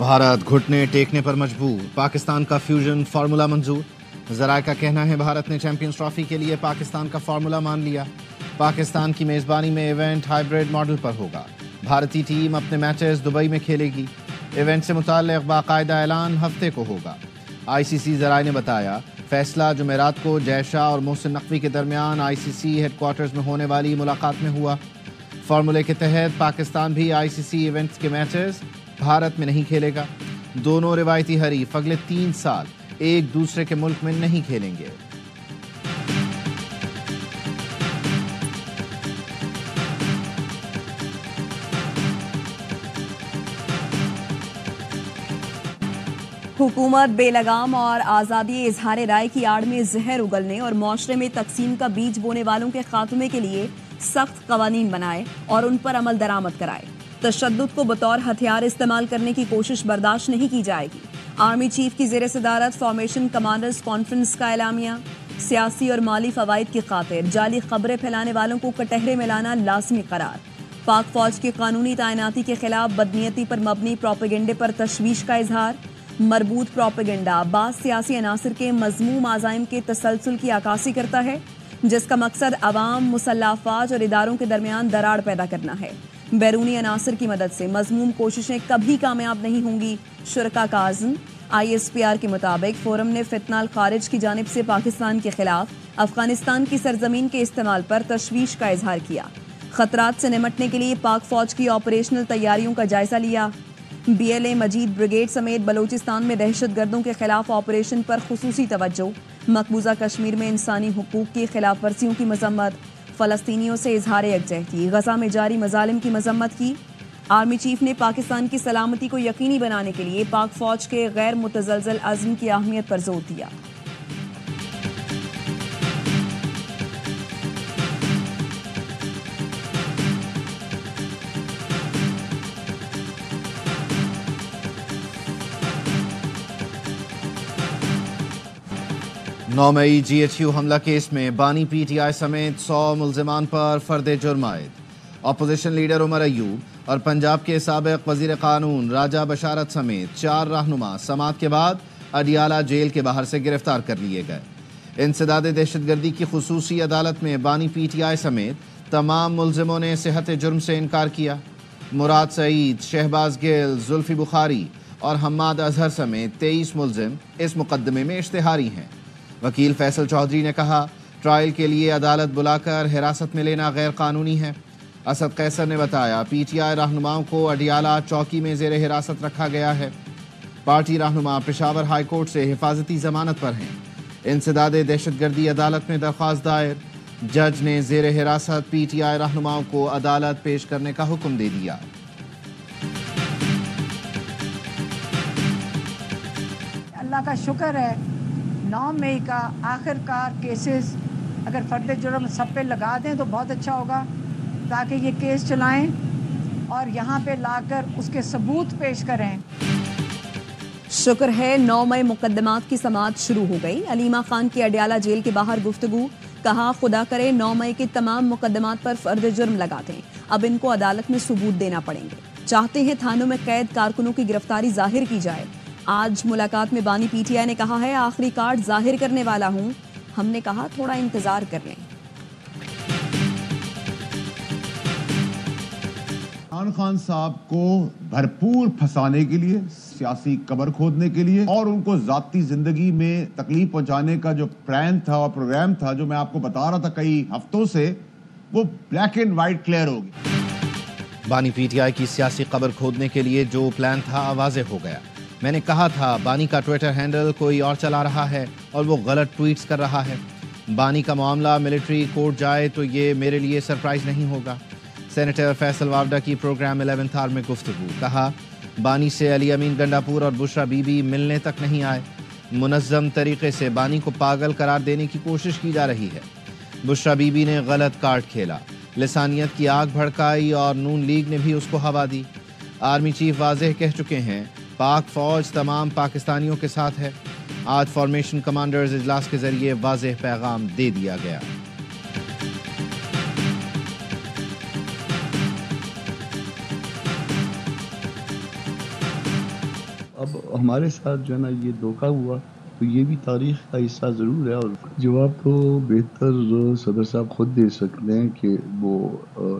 بھارت گھٹنے ٹیکنے پر مجبور، پاکستان کا فیوژن فارمولا منظور۔ ذرائع کا کہنا ہے بھارت نے چیمپئنز ٹرافی کے لیے پاکستان کا فارمولا مان لیا۔ پاکستان کی میزبانی میں ایونٹ ہائیبریڈ ماڈل پر ہوگا۔ بھارتی ٹیم اپنے میچز دبئی میں کھیلے گی۔ ایونٹ سے متعلق باقاعدہ اعلان ہفتے کو ہوگا۔ آئی سی سی ذرائع نے بتایا فیصلہ جمعرات کو جے شاہ اور محسن نقوی کے درمیان آئی سی سی ہیڈ کوارٹرز میں ہونے والی ملاقات میں ہوا۔ فارمولے کے تحت پاکستان بھی آئی سی سی ایونٹس کے میچز بھارت میں نہیں کھیلے گا۔ دونوں روایتی حریف اگلے 3 سال ایک دوسرے کے ملک میں نہیں کھیلیں گے۔ حکومت بے لگام اور آزادی اظہار رائے کی آڑ میں زہر اگلنے اور معاشرے میں تقسیم کا بیج بونے والوں کے خاتمے کے لیے سخت قوانین بنائے اور ان پر عمل درآمد کرائے۔ تشدد کو بطور ہتھیار استعمال کرنے کی کوشش برداشت نہیں کی جائے گی۔ آرمی چیف کی زیر صدارت فارمیشن کمانڈرز کانفرنس کا اعلامیہ۔ سیاسی اور مالی فوائد کی خاطر جعلی خبریں پھیلانے والوں کو کٹہرے میں لانا لازمی قرار۔ پاک فوج کی قانونی تعیناتی کے خلاف بدنیتی پر مبنی پروپیگنڈے پر تشویش کا اظہار۔ مربوط پروپیگنڈا بعض سیاسی عناصر کے مذموم عزائم کے تسلسل کی عکاسی کرتا ہے، جس کا مقصد عوام، مسلح افواج اور اداروں کے درمیان دراڑ پیدا کرنا ہے۔ بیرونی عناصر کی مدد سے مذموم کوششیں کبھی کامیاب نہیں ہوں گی، شرکا کا عزم۔ آئی ایس پی آر کے مطابق فورم نے فتنہ الخارج کی جانب سے پاکستان کے خلاف افغانستان کی سرزمین کے استعمال پر تشویش کا اظہار کیا۔ خطرات سے نمٹنے کے لیے پاک فوج کی آپریشنل تیاریوں کا جائزہ لیا۔ B L A Majeed brigade سمیت بلوچستان میں دہشت گردوں کے خلاف آپریشن پر خصوصی توجہ۔ مقبوضہ کشمیر میں انسانی حقوق کی خلاف ورزیوں کی مذمت۔ فلسطینیوں سے اظہار یکجہتی، غزہ میں جاری مظالم کی مذمت کی۔ آرمی چیف نے پاکستان کی سلامتی کو یقینی بنانے کے لیے پاک فوج کے غیر متزلزل عزم کی اہمیت پر زور دیا۔ نومئی جی ایچ یو حملہ کیس میں بانی پی ٹی آئی سمیت 100 ملزمان پر فرد جرم عائد۔ اپوزیشن لیڈر عمر ایوب اور پنجاب کے سابق وزیر قانون راجہ بشارت سمیت 4 رہنما سماعت کے بعد اڈیالہ جیل کے باہر سے گرفتار کر لیے گئے۔ انسداد دہشت گردی کی خصوصی عدالت میں بانی پی ٹی آئی سمیت تمام ملزموں نے صحت جرم سے انکار کیا۔ مراد سعید، شہباز گل، زلفی بخاری اور حماد اظہر سمیت 23 ملزم اس مقدمے میں اشتہاری ہیں۔ وکیل فیصل چودھری نے کہا ٹرائل کے لیے عدالت بلا کر حراست میں لینا غیر قانونی ہے۔ اسد قیصر نے بتایا پی ٹی آئی رہنماؤں کو اڈیالہ چوکی میں زیر حراست رکھا گیا ہے۔ پارٹی رہنما پشاور ہائی کورٹ سے حفاظتی ضمانت پر ہیں۔ انسداد دہشت گردی عدالت میں درخواست دائر، جج نے زیر حراست پی ٹی آئی رہنماؤں کو عدالت پیش کرنے کا حکم دے دیا۔ اللہ کا شکر ہے 9 مئی کا آخر کار کیسز اگر فرد جرم سب پہ لگا دیں تو بہت اچھا ہوگا، تاکہ یہ کیس چلائیں اور یہاں پہ لا کر اس کے ثبوت پیش کریں۔ شکر ہے 9 مئی مقدمات کی سماعت شروع ہو گئی۔ علیمہ خان کی اڈیالہ جیل کے باہر گفتگو، کہا خدا کرے 9 مئی کے تمام مقدمات پر فرد جرم لگا دیں، اب ان کو عدالت میں ثبوت دینا پڑیں گے۔ چاہتے ہیں تھانوں میں قید کارکنوں کی گرفتاری ظاہر کی جائے۔ آج ملاقات میں بانی پی ٹی آئی نے کہا ہے آخری کارڈ ظاہر کرنے والا ہوں، ہم نے کہا تھوڑا انتظار کر لیں۔ عمران خان صاحب کو بھرپور پھنسانے کے لیے، سیاسی قبر کھودنے کے لیے اور ان کو ذاتی زندگی میں تکلیف پہنچانے کا جو پلان تھا اور پروگرام تھا جو میں آپ کو بتا رہا تھا کئی ہفتوں سے، وہ بلیک اینڈ وائٹ کلیئر ہو گیا۔ بانی پی ٹی آئی کی سیاسی قبر کھودنے کے لیے جو پلان تھا واضح ہو گیا۔ میں نے کہا تھا بانی کا ٹویٹر ہینڈل کوئی اور چلا رہا ہے اور وہ غلط ٹویٹس کر رہا ہے۔ بانی کا معاملہ ملٹری کورٹ جائے تو یہ میرے لیے سرپرائز نہیں ہوگا۔ سینیٹر فیصل وافڈہ کی پروگرام 11th آور میں گفتگو، کہا بانی سے علی امین گنڈاپور اور بشرا بی بی ملنے تک نہیں آئے۔ منظم طریقے سے بانی کو پاگل قرار دینے کی کوشش کی جا رہی ہے۔ بشرا بی بی نے غلط کارڈ کھیلا، لسانیت کی آگ بھڑکائی اور نون لیگ نے بھی اس کو ہوا دی۔ آرمی چیف واضح کہہ چکے ہیں پاک فوج تمام پاکستانیوں کے ساتھ ہے۔ آج فارمیشن کمانڈرز اجلاس کے ذریعے واضح پیغام دے دیا گیا۔ اب ہمارے ساتھ جو ہے نا یہ دھوکہ ہوا تو یہ بھی تاریخ کا حصہ ضرور ہے، اور جواب تو بہتر صدر صاحب خود دے سکتے ہیں کہ وہ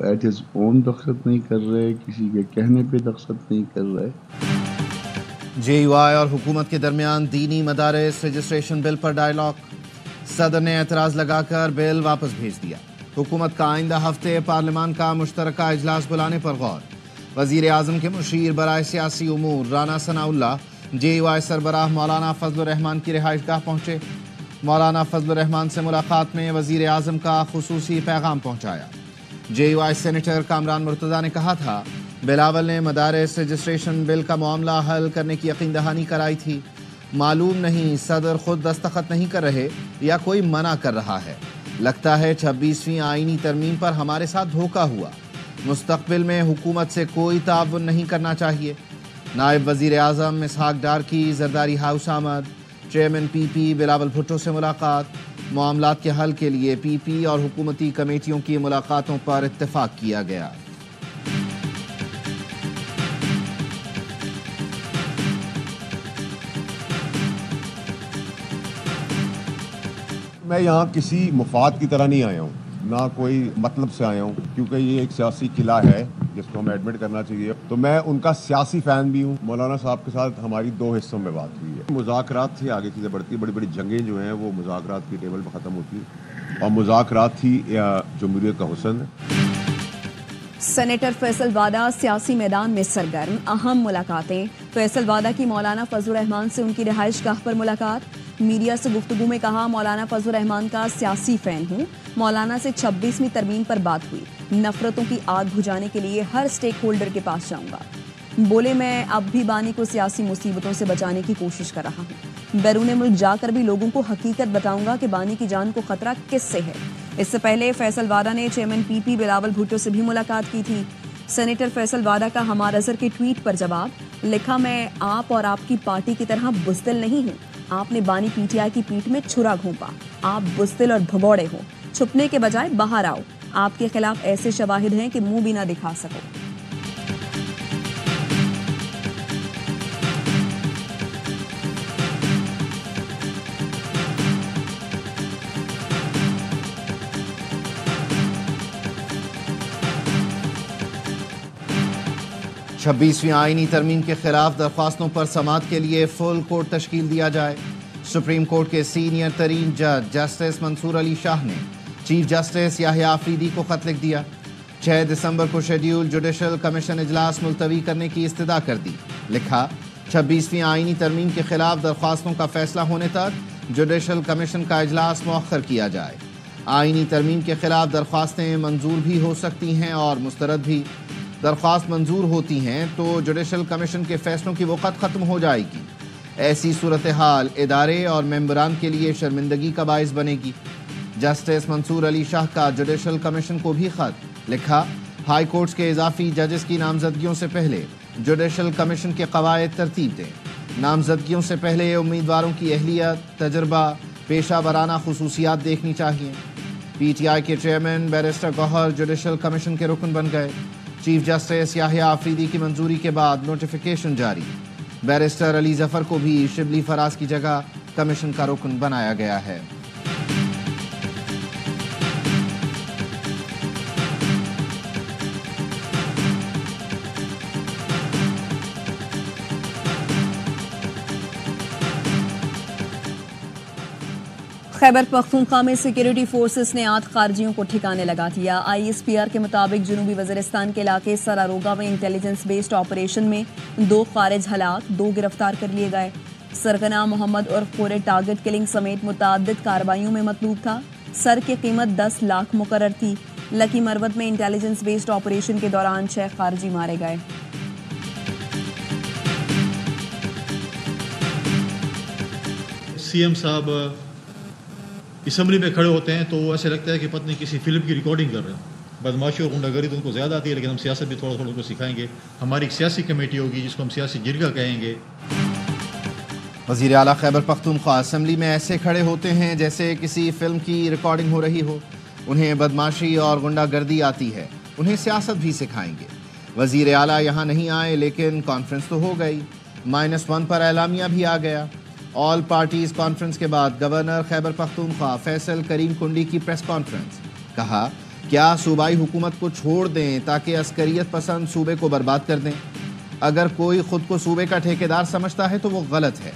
ایٹ ہز اون دخل نہیں کر رہے، کسی کے کہنے پہ دخل نہیں کر رہے۔ جے یو آئی اور حکومت کے درمیان دینی مدارس رجسٹریشن بل پر ڈائیلاگ، صدر نے اعتراض لگا کر بل واپس بھیج دیا۔ حکومت کا آئندہ ہفتے پارلیمان کا مشترکہ اجلاس بلانے پر غور۔ وزیر اعظم کے مشیر برائے سیاسی امور رانا ثناء اللہ جے یو آئی سربراہ مولانا فضل الرحمان کی رہائش گاہ پہنچے۔ مولانا فضل الرحمان سے ملاقات میں وزیر اعظم کا خصوصی پیغام پہنچایا۔ J U I senator Kamran Murtaza نے کہا تھا بلاول نے مدارس رجسٹریشن بل کا معاملہ حل کرنے کی یقین دہانی کرائی تھی، معلوم نہیں صدر خود دستخط نہیں کر رہے یا کوئی منع کر رہا ہے، لگتا ہے 26ویں آئینی ترمیم پر ہمارے ساتھ دھوکہ ہوا، مستقبل میں حکومت سے کوئی تعاون نہیں کرنا چاہیے۔ نائب وزیر اعظم اسحاق ڈار کی زرداری ہاؤس آمد، چیئرمین پی پی بلاول بھٹو سے ملاقات، معاملات کے حل کے لیے پی پی اور حکومتی کمیٹیوں کی ملاقاتوں پر اتفاق کیا گیا۔ میں یہاں کسی مفاد کی طرح نہیں آیا ہوں، نہ کوئی مطلب سے آیا ہوں، کیونکہ یہ ایک سیاسی قلعہ ہے جس کو ہمیں ایڈمٹ کرنا چاہیے۔ تو میں ان کا سیاسی فین بھی ہوں۔ مولانا صاحب کے ساتھ ہماری 2 حصوں میں بات ہوئی ہے، مذاکرات سے آگے چیزیں بڑھتی ہیں، بڑی بڑی جنگیں جو ہیں وہ مذاکرات کی ٹیبل پہ ختم ہوتی ہیں، اور مذاکرات ہی جمہوریت کا حسن ہے۔ سینیٹر فیصل وادہ سیاسی میدان میں سرگرم، اہم ملاقاتیں۔ فیصل وادہ کی مولانا فضل الرحمان سے ان کی رہائش گاہ پر ملاقات۔ میڈیا سے گفتگو میں کہا مولانا فضل الرحمان کا سیاسی فین ہوں، مولانا سے 26ویں ترمیم پر بات ہوئی، نفرتوں کی آگ بجھانے کے لیے ہر سٹیک ہولڈر کے پاس جاؤں گا۔ بولے میں اب بھی بانی کو سیاسی مصیبتوں سے بچانے کی کوشش کر رہا ہوں، بیرون ملک جا کر بھی لوگوں کو حقیقت بتاؤں گا کہ بانی کی جان کو خطرہ کس سے ہے۔ اس سے پہلے فیصل وادہ نے چیئرمین پی پی بلاول بھٹو سے بھی ملاقات کی تھی۔ سینیٹر فیصل وادہ کا ہمار اظہر کے ٹویٹ پر جواب، لکھا میں آپ اور آپ کی پارٹی کی طرح بزدل نہیں ہوں، آپ نے بانی پی ٹی آئی کی پیٹھ میں چھرا گھونپا، آپ بزدل اور بھگوڑے ہو، چھپنے کے بجائے باہر آؤ، آپ کے خلاف ایسے شواہد ہیں کہ منہ بھی نہ دکھا سکو۔ چھبیسویں آئینی ترمیم کے خلاف درخواستوں پر سماعت کے لیے فل کورٹ تشکیل دیا جائے۔ سپریم کورٹ کے سینئر ترین جج جسٹس منصور علی شاہ نے چیف جسٹس یحییٰ آفریدی کو خط لکھ دیا۔ 6 دسمبر کو شیڈیول جوڈیشل کمیشن اجلاس ملتوی کرنے کی استدعا کر دی۔ لکھا 26ویں آئینی ترمیم کے خلاف درخواستوں کا فیصلہ ہونے تک جوڈیشل کمیشن کا اجلاس مؤخر کیا جائے۔ آئینی ترمیم کے خلاف درخواستیں منظور بھی ہو سکتی ہیں اور مسترد بھی۔ درخواست منظور ہوتی ہیں تو جوڈیشل کمیشن کے فیصلوں کی وقت ختم ہو جائے گی۔ ایسی صورتحال ادارے اور ممبران کے لیے شرمندگی کا باعث بنے گی۔ جسٹس منصور علی شاہ کا جوڈیشل کمیشن کو بھی خط لکھا، ہائی کورٹس کے اضافی ججز کی نامزدگیوں سے پہلے جوڈیشل کمیشن کے قواعد ترتیب دیں۔ نامزدگیوں سے پہلے امیدواروں کی اہلیت، تجربہ، پیشہ ورانہ خصوصیات دیکھنی چاہیے۔ پی ٹی آئی کے چیئرمین بیرسٹر گوہر جوڈیشل کمیشن کے رکن بن گئے۔ چیف جسٹس یحییٰ آفریدی کی منظوری کے بعد نوٹیفیکیشن جاری، بیرسٹر علی ظفر کو بھی شبلی فراز کی جگہ کمیشن کا رکن بنایا گیا ہے۔ خیبر پختونخوا میں سیکیورٹی فورسز نے 8 خارجیوں کو ٹھکانے لگا دیا۔ آئی ایس پی آر کے مطابق جنوبی وزیرستان کے علاقے سراروگا میں انٹیلیجنس بیسڈ آپریشن میں 2 خارج ہلاک، 2 گرفتار کر لیے گئے۔ سرغنہ محمد عرف پورے ٹارگٹ کلنگ سمیت متعدد کارروائیوں میں مطلوب تھا۔ سر کی قیمت 10 لاکھ مقرر تھی۔ لکی مروت میں انٹیلیجنس بیسڈ آپریشن کے دوران 6 خارجی مارے گئے۔ سی ایم صاحب اسمبلی میں کھڑے ہوتے ہیں تو ایسے لگتا ہے کہ پتہ نہیں کسی فلم کی ریکارڈنگ کر رہے ہیں۔ بدماشی اور غنڈہ گری تو ان کو زیادہ آتی ہے، لیکن ہم سیاست بھی تھوڑا تھوڑا ان کو سکھائیں گے۔ ہماری ایک سیاسی کمیٹی ہوگی جس کو ہم سیاسی جرگہ کہیں گے۔ وزیر اعلیٰ خیبر پختونخوا اسمبلی میں ایسے کھڑے ہوتے ہیں جیسے کسی فلم کی ریکارڈنگ ہو رہی ہو۔ انہیں بدماشی اور غنڈہ گردی آتی ہے، انہیں سیاست بھی سکھائیں گے۔ وزیر اعلیٰ یہاں نہیں آئے لیکن کانفرنس تو ہو گئی۔ -1 پر اعلامیہ بھی آ گیا۔ آل پارٹیز کانفرنس کے بعد گورنر خیبر پختونخوا فیصل کریم کنڈی کی پریس کانفرنس، کہا کیا صوبائی حکومت کو چھوڑ دیں تاکہ عسکریت پسند صوبے کو برباد کر دیں؟ اگر کوئی خود کو صوبے کا ٹھیکیدار سمجھتا ہے تو وہ غلط ہے۔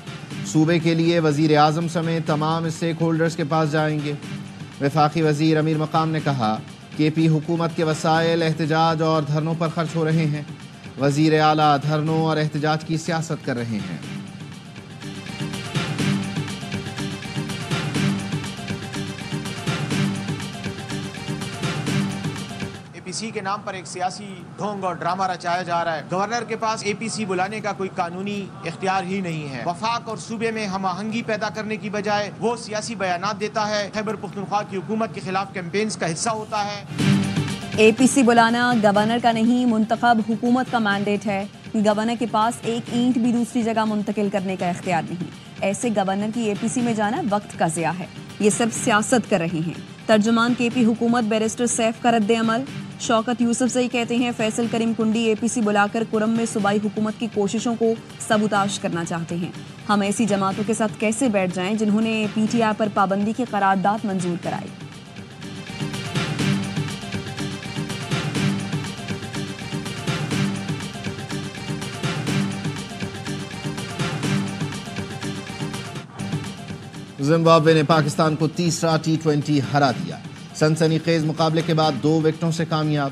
صوبے کے لیے وزیر اعظم سمیت تمام اسٹیک ہولڈرز کے پاس جائیں گے۔ وفاقی وزیر امیر مقام نے کہا کہ پی حکومت کے وسائل احتجاج اور دھرنوں پر خرچ ہو رہے ہیں۔ وزیر اعلیٰ دھرنوں اور احتجاج کی سیاست کر رہے ہیں۔ APC کے نام پر ایک سیاسی ڈھونگ اور ڈرامہ رچایا جا رہا ہے۔ گورنر کے پاس APC بلانے کا کوئی قانونی اختیار ہی نہیں ہے۔ وفاق اور صوبے میں ہم آہنگی پیدا کرنے کی بجائے وہ سیاسی بیانات دیتا ہے، خیبر پختونخوا کی حکومت کے خلاف کیمپینز کا حصہ ہوتا ہے۔ APC بلانا گورنر کا نہیں، منتخب حکومت کا مینڈیٹ ہے۔ گورنر کے پاس ایک اینٹ بھی دوسری جگہ منتقل کرنے کا اختیار نہیں۔ ایسے گورنر کی APC میں جانا وقت کا ضیاع ہے۔ یہ صرف سیاست کر رہے ہیں۔ ترجمان KP حکومت بیرسٹر سیف کا رد عمل۔ شوکت یوسف زئی کہتے ہیں فیصل کریم کنڈی APC بلا کر کرم میں صوبائی حکومت کی کوششوں کو سبوتاش کرنا چاہتے ہیں۔ ہم ایسی جماعتوں کے ساتھ کیسے بیٹھ جائیں جنہوں نے PTI پر پابندی کی قرارداد منظور کرائی؟ زمبابوے نے پاکستان کو تیسرا T20 ہرا دیا۔ سنسنی خیز مقابلے کے بعد 2 وکٹوں سے کامیاب۔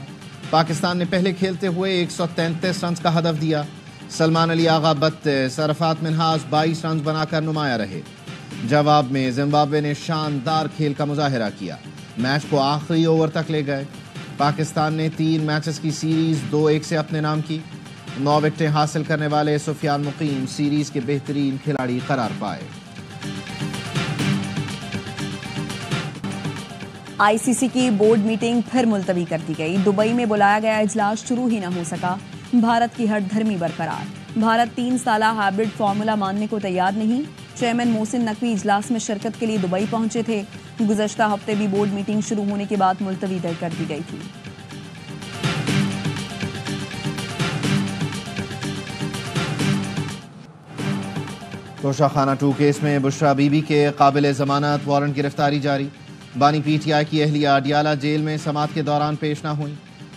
پاکستان نے پہلے کھیلتے ہوئے 133 رنز کا ہدف دیا۔ سلمان علی آغا 32، عرفات منہاس 22 رنز بنا کر نمایاں رہے۔ جواب میں زمبابوے نے شاندار کھیل کا مظاہرہ کیا، میچ کو آخری اوور تک لے گئے۔ پاکستان نے 3 میچز کی سیریز 2-1 سے اپنے نام کی۔ 9 وکٹیں حاصل کرنے والے سفیان مقیم سیریز کے بہترین کھلاڑی قرار پائے۔ ICC کی بورڈ میٹنگ پھر ملتوی کر دی گئی۔ دبئی میں بلایا گیا اجلاس شروع ہی نہ ہو سکا۔ بھارت کی ہٹ دھرمی برقرار۔ بھارت 3 سالہ ہائبرڈ فارمولا ماننے کو تیار نہیں۔ چیئرمین محسن نقوی اجلاس میں شرکت کے لیے دبئی پہنچے تھے۔ گزشتہ ہفتے بھی بورڈ میٹنگ شروع ہونے کے بعد ملتوی کر دی گئی تھی۔ توشہ خانہ 2 کیس میں بشرا بی بی کے قابل ضمانت وارنٹ گرفتاری جاری۔ بانی PTI کی اہلیہ ڈیالہ جیل میں سماعت کے دوران پیش نہ ہوئیں۔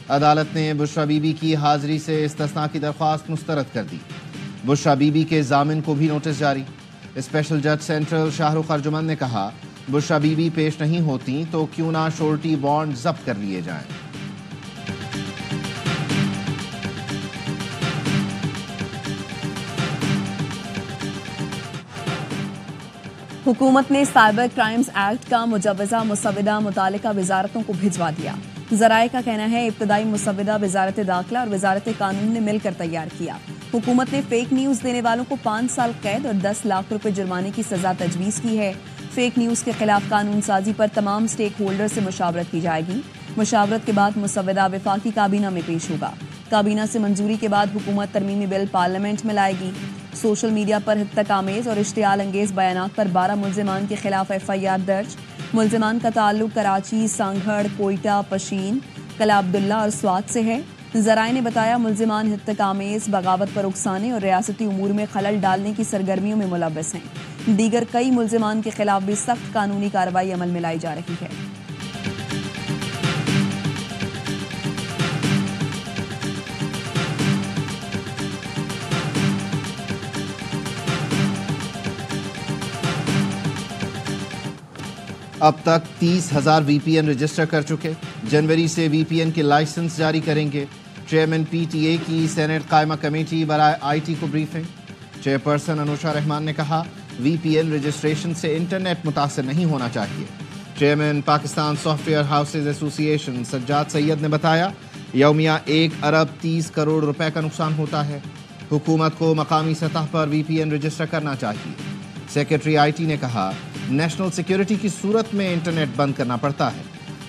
عدالت نے بشرا بی بی کی حاضری سے استثناء کی درخواست مسترد کر دی۔ بشرا بی بی کے ضامن کو بھی نوٹس جاری۔ اسپیشل جج سینٹرل شاہ رخ ارجمن نے کہا بشرا بی بی پیش نہیں ہوتی تو کیوں نہ شورٹی بانڈ ضبط کر لیے جائیں۔ حکومت نے سائبر کرائمز ایکٹ کا مجوزہ مسودہ متعلقہ وزارتوں کو بھجوا دیا۔ ذرائع کا کہنا ہے ابتدائی مسودہ وزارت داخلہ اور وزارت قانون نے مل کر تیار کیا۔ حکومت نے فیک نیوز دینے والوں کو 5 سال قید اور 10 لاکھ روپے جرمانے کی سزا تجویز کی ہے۔ فیک نیوز کے خلاف قانون سازی پر تمام سٹیک ہولڈر سے مشاورت کی جائے گی۔ مشاورت کے بعد مسودہ وفاقی کابینہ میں پیش ہوگا۔ کابینہ سے منظوری کے بعد حکومت ترمیمی بل پارلیمنٹ میں لائے گی۔ سوشل میڈیا پر ہتک آمیز اور اشتعال انگیز بیانات پر 12 ملزمان کے خلاف FIR درج۔ ملزمان کا تعلق کراچی، سانگھڑ، کوئٹہ، پشین، قلعہ عبداللہ اور سوات سے ہے۔ ذرائع نے بتایا ملزمان ہتک آمیز، بغاوت پر اکسانے اور ریاستی امور میں خلل ڈالنے کی سرگرمیوں میں ملوث ہیں۔ دیگر کئی ملزمان کے خلاف بھی سخت قانونی کارروائی عمل میں لائی جا رہی ہے۔ اب تک 30,000 VPN رجسٹر کر چکے۔ جنوری سے VPN کے لائسنس جاری کریں گے۔ چیئرمین PTA کی سینٹ قائمہ کمیٹی برائے IT کو بریفنگ۔ چیئرپرسن انوشا رحمان نے کہا VPN رجسٹریشن سے انٹرنیٹ متاثر نہیں ہونا چاہیے۔ Chairman Pakistan soft where houses ایسوسی ایشن سجاد سید نے بتایا یومیہ 1 ارب 30 کروڑ روپے کا نقصان ہوتا ہے۔ حکومت کو مقامی سطح پر VPN رجسٹر کرنا چاہیے۔ سیکرٹری IT نے کہا نیشنل سیکیورٹی کی صورت میں انٹرنیٹ بند کرنا پڑتا ہے۔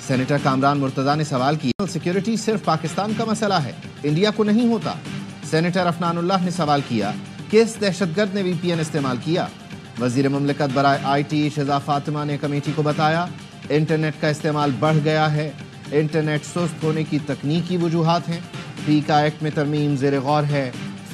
سینیٹر کامران مرتضیٰ نے سوال کیا نیشنل سیکیورٹی صرف پاکستان کا مسئلہ ہے، انڈیا کو نہیں ہوتا۔ سینیٹر افنان اللہ نے سوال کیا کس دہشت گرد نے VPN استعمال کیا؟ وزیر مملکت برائے IT شہزاد فاطمہ نے کمیٹی کو بتایا انٹرنیٹ کا استعمال بڑھ گیا ہے، انٹرنیٹ سست ہونے کی تکنیکی وجوہات ہیں، PICA ایکٹ میں ترمیم زیر غور ہے،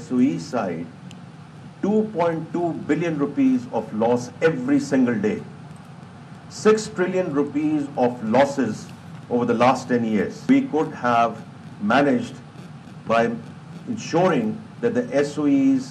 SOE side 2.2 billion rupees of loss every single day. 6 trillion rupees of losses over the last 10 years. We could have managed by ensuring that the SOEs